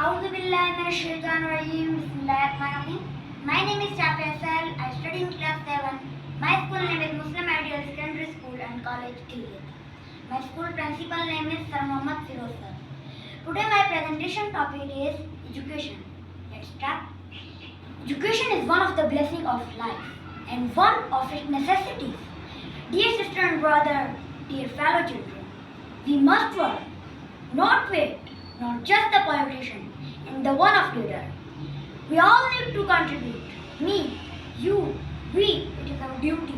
A'udhu billahi minash shaitanir rajeem. Bismillahirrahmanirrahim. My name is Shafi Asal. I study in class 7. My school name is Muslim Ideal Secondary School and College Gilead. My school principal name is Sir Muhammad Firoz sir. Today my presentation topic is education. Let's start. Education is one of the blessings of life and one of its necessities. Dear sister and brother, dear fellow children, we must work, not wait, not just the politician and the one of leader. We all need to contribute. Me, you, we, it is our duty.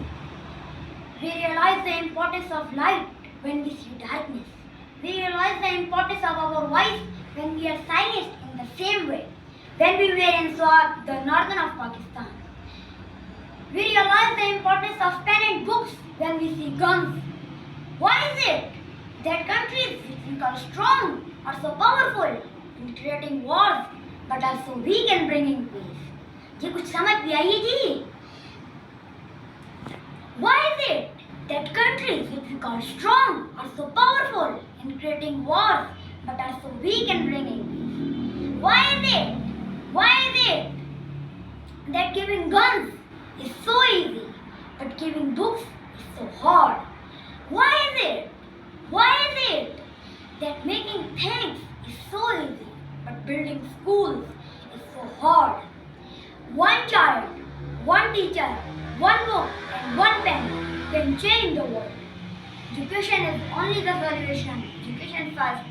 We realize the importance of light when we see darkness. We realize the importance of our voice when we are silenced in the same way. When we were in Swat, the northern of Pakistan. We realize the importance of pen and books when we see guns. Why is it that countries which we call strong are so powerful in creating wars but are so weak in bringing peace? ये कुछ समझ भी आई है जी? Why is it that countries which we call strong are so powerful in creating wars but are so weak in bringing peace? Why is it? Why is it that giving guns is so easy but giving books is so hard? Why is it? Why is it that making things is so easy but building schools is so hard? One child, one teacher, one book and one pen can change the world. Education is only the solution. Education first.